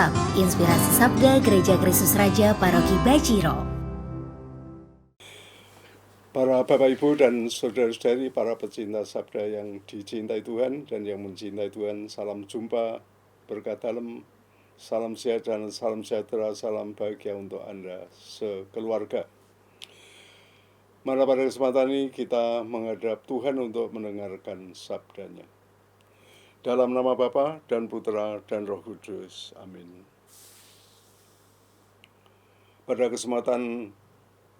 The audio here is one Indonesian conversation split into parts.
WhatsApp Inspirasi Sabda Gereja Kristus Raja Paroki Bajiro. Para Bapak Ibu dan saudara-saudari, para pecinta sabda yang dicintai Tuhan dan yang mencintai Tuhan, salam jumpa, berkat dalam, salam sehat dan salam sejahtera, salam bahagia untuk Anda sekeluarga. Mari pada kesempatan ini kita menghadap Tuhan untuk mendengarkan sabdanya. Dalam nama Bapa dan Putra dan Roh Kudus, amin. Pada kesempatan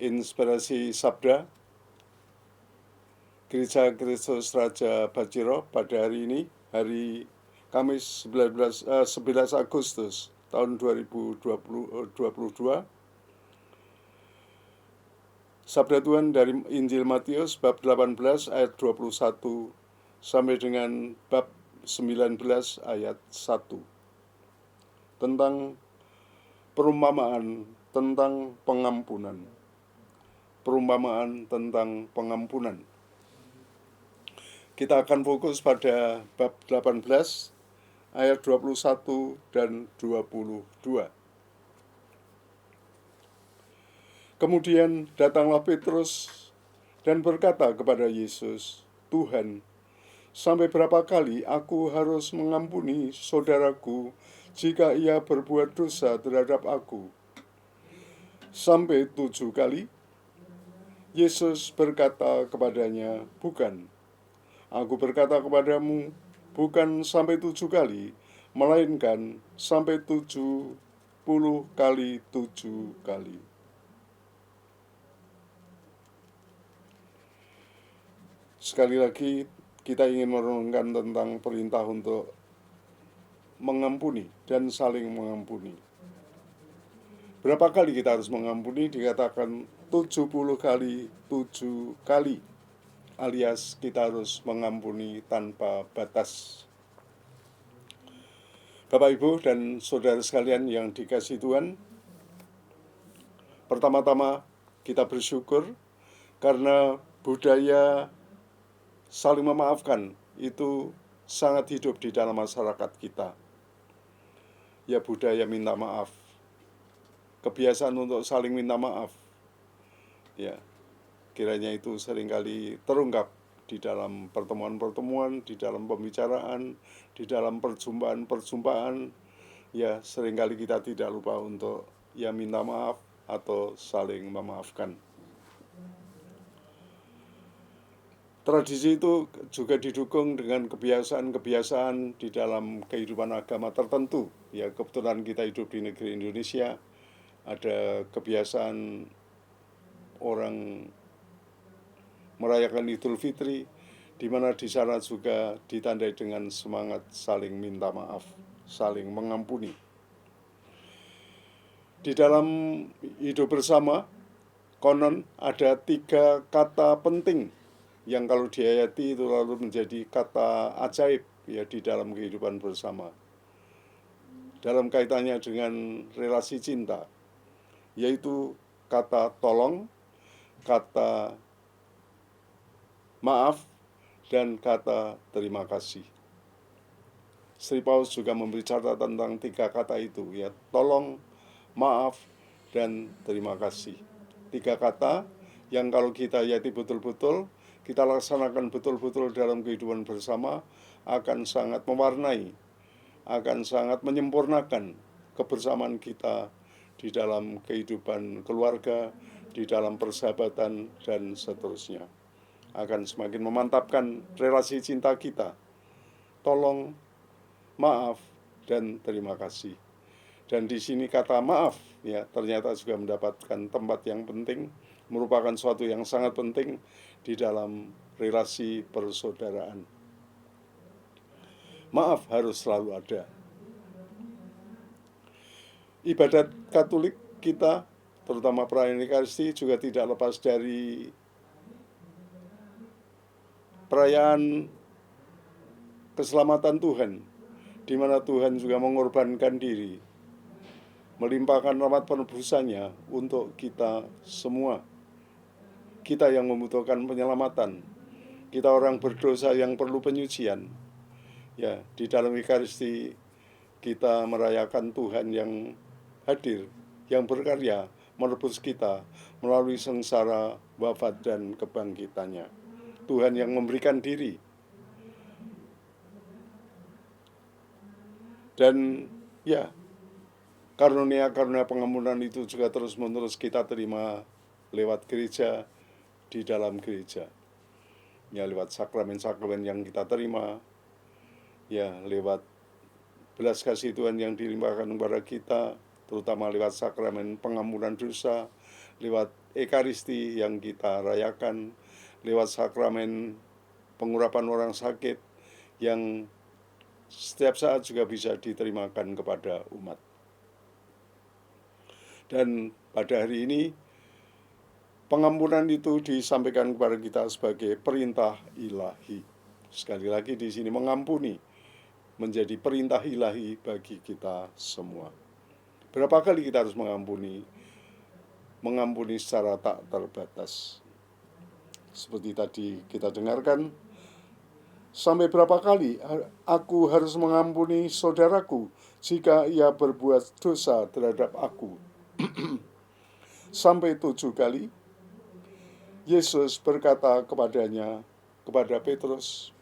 Inspirasi Sabda Gereja Kristus Raja Bajiro pada hari ini, hari Kamis 11 Agustus tahun 2022, Sabda Tuhan dari Injil Matius bab 18 ayat 21 sampai dengan bab 19 ayat 1 tentang perumpamaan tentang pengampunan. Perumpamaan tentang pengampunan. Kita akan fokus pada bab 18 ayat 21 dan 22. Kemudian datanglah Petrus dan berkata kepada Yesus, "Tuhan, sampai berapa kali aku harus mengampuni saudaraku jika ia berbuat dosa terhadap aku? Sampai 7 kali?" Yesus berkata kepadanya, "Bukan. Aku berkata kepadamu, bukan sampai 7 kali, melainkan sampai 70 kali 7 kali." Sekali lagi, kita ingin merenungkan tentang perintah untuk mengampuni dan saling mengampuni. Berapa kali kita harus mengampuni? Dikatakan 70 kali 7 kali, alias kita harus mengampuni tanpa batas. Bapak, Ibu, dan saudara sekalian yang dikasihi Tuhan, pertama-tama kita bersyukur karena budaya saling memaafkan itu sangat hidup di dalam masyarakat kita. Ya, budaya minta maaf, kebiasaan untuk saling minta maaf, ya, kiranya itu seringkali terungkap di dalam pertemuan-pertemuan, di dalam pembicaraan, di dalam perjumpaan-perjumpaan. Ya, seringkali kita tidak lupa untuk ya minta maaf atau saling memaafkan. Tradisi itu juga didukung dengan kebiasaan-kebiasaan di dalam kehidupan agama tertentu. Ya, kebetulan kita hidup di negeri Indonesia, ada kebiasaan orang merayakan Idul Fitri, di mana di sana juga ditandai dengan semangat saling minta maaf, saling mengampuni. Di dalam hidup bersama, konon ada 3 kata penting yang kalau dihayati itu lalu menjadi kata ajaib ya di dalam kehidupan bersama. Dalam kaitannya dengan relasi cinta, yaitu kata tolong, kata maaf, dan kata terima kasih. Sri Paulus juga memberi catatan tentang 3 kata itu, ya, tolong, maaf, dan terima kasih. 3 kata yang kalau kita hayati betul-betul, kita laksanakan betul-betul dalam kehidupan bersama, akan sangat mewarnai, akan sangat menyempurnakan kebersamaan kita di dalam kehidupan keluarga, di dalam persahabatan, dan seterusnya. Akan semakin memantapkan relasi cinta kita. Tolong, maaf, dan terima kasih. Dan di sini kata maaf ya ternyata juga mendapatkan tempat yang penting, merupakan suatu yang sangat penting di dalam relasi persaudaraan. Maaf harus selalu ada. Ibadat Katolik kita, terutama perayaan Ekaristi, juga tidak lepas dari perayaan keselamatan Tuhan, di mana Tuhan juga mengorbankan diri, melimpahkan rahmat penebusannya untuk kita semua. Kita yang membutuhkan penyelamatan, kita orang berdosa yang perlu penyucian. Ya, di dalam Ekaristi kita merayakan Tuhan yang hadir, yang berkarya menebus kita melalui sengsara, wafat, dan kebangkitannya. Tuhan yang memberikan diri. Dan ya, karunia-karunia pengampunan itu juga terus-menerus kita terima lewat gereja, di dalam gereja. Ya, lewat sakramen-sakramen yang kita terima, ya, lewat belas kasih Tuhan yang dilimpahkan kepada kita, terutama lewat sakramen pengampunan dosa, lewat Ekaristi yang kita rayakan, lewat sakramen pengurapan orang sakit yang setiap saat juga bisa diterimakan kepada umat. Dan pada hari ini, pengampunan itu disampaikan kepada kita sebagai perintah ilahi. Sekali lagi di sini, mengampuni menjadi perintah ilahi bagi kita semua. Berapa kali kita harus mengampuni? Mengampuni secara tak terbatas. Seperti tadi kita dengarkan, sampai berapa kali aku harus mengampuni saudaraku jika ia berbuat dosa terhadap aku? Sampai 7 kali. Yesus berkata kepadanya, kepada Petrus,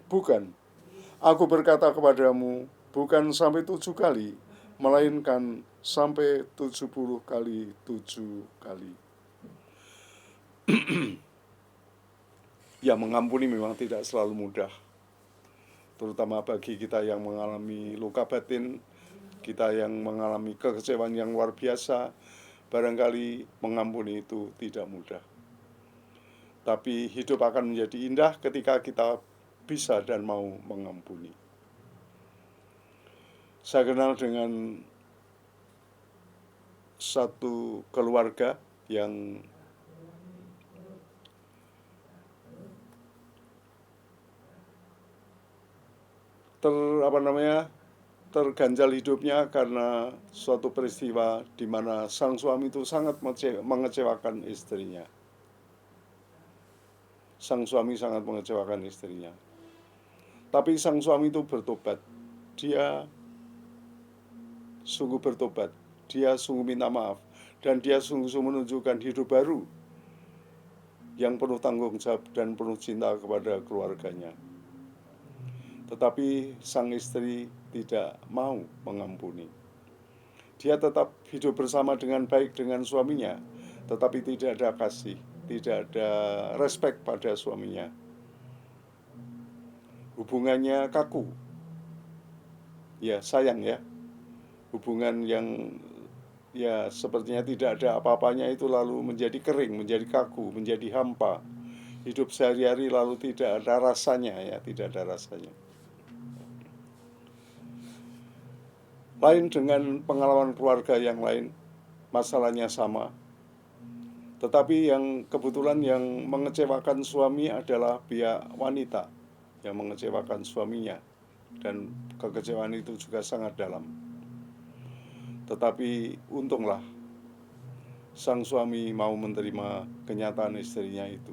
bukan, aku berkata kepadamu, bukan sampai 7 kali, melainkan sampai 70 kali 7 kali. Ya, mengampuni memang tidak selalu mudah, terutama bagi kita yang mengalami luka batin, kita yang mengalami kekecewaan yang luar biasa. Barangkali mengampuni itu tidak mudah. Tapi hidup akan menjadi indah ketika kita bisa dan mau mengampuni. Saya kenal dengan satu keluarga yang terganjal hidupnya karena suatu peristiwa di mana sang suami itu sangat mengecewakan istrinya. Sang suami sangat mengecewakan istrinya. Tapi sang suami itu bertobat. Dia sungguh bertobat. Dia sungguh minta maaf. Dan dia sungguh menunjukkan hidup baru yang penuh tanggung jawab dan penuh cinta kepada keluarganya. Tetapi sang istri tidak mau mengampuni. Dia tetap hidup bersama dengan baik dengan suaminya, tetapi tidak ada kasih, tidak ada respek pada suaminya. Hubungannya kaku. Ya, sayang ya. Hubungan yang ya sepertinya tidak ada apa-apanya itu lalu menjadi kering, menjadi kaku, menjadi hampa. Hidup sehari-hari lalu tidak ada rasanya ya, tidak ada rasanya. Lain dengan pengalaman keluarga yang lain, masalahnya sama. Tetapi yang kebetulan yang mengecewakan suami adalah pihak wanita yang mengecewakan suaminya. Dan kekecewaan itu juga sangat dalam. Tetapi untunglah sang suami mau menerima kenyataan istrinya itu.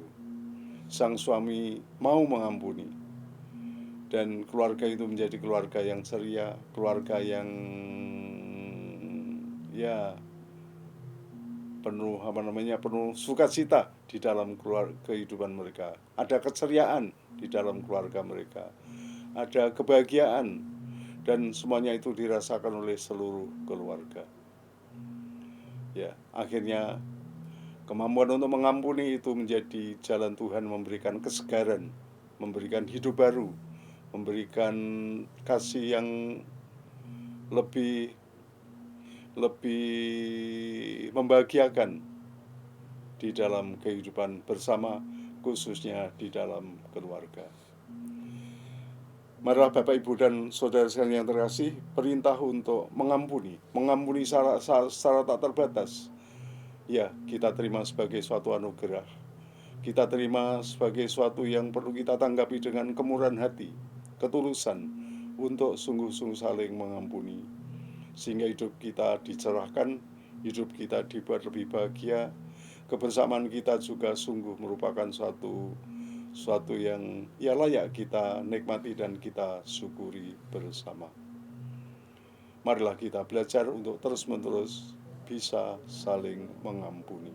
Sang suami mau mengampuni. Dan keluarga itu menjadi keluarga yang ceria, keluarga yang ya penuh penuh sukacita di dalam kehidupan mereka. Ada keceriaan di dalam keluarga mereka. Ada kebahagiaan, dan semuanya itu dirasakan oleh seluruh keluarga. Ya, akhirnya kemampuan untuk mengampuni itu menjadi jalan Tuhan memberikan kesegaran, memberikan hidup baru, memberikan kasih yang lebih membahagiakan di dalam kehidupan bersama, khususnya di dalam keluarga. Marilah Bapak, Ibu, dan saudara sekalian yang terkasih, perintah untuk mengampuni secara tak terbatas. Ya, kita terima sebagai suatu anugerah. Kita terima sebagai suatu yang perlu kita tanggapi dengan kemurahan hati, ketulusan, untuk sungguh-sungguh saling mengampuni. Sehingga hidup kita dicerahkan, hidup kita dibuat lebih bahagia, kebersamaan kita juga sungguh merupakan suatu yang layak kita nikmati dan kita syukuri bersama. marilah kita belajar untuk terus-menerus bisa saling mengampuni.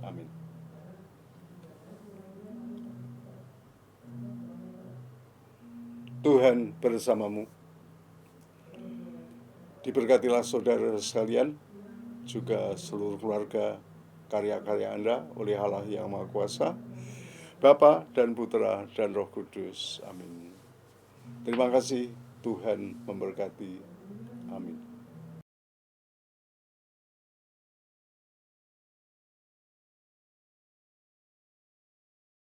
Amin. Tuhan bersamamu. Diberkatilah saudara sekalian, juga seluruh keluarga, karya-karya Anda oleh Allah yang Maha Kuasa, Bapa dan Putra dan Roh Kudus. Amin. Terima kasih, Tuhan memberkati. Amin.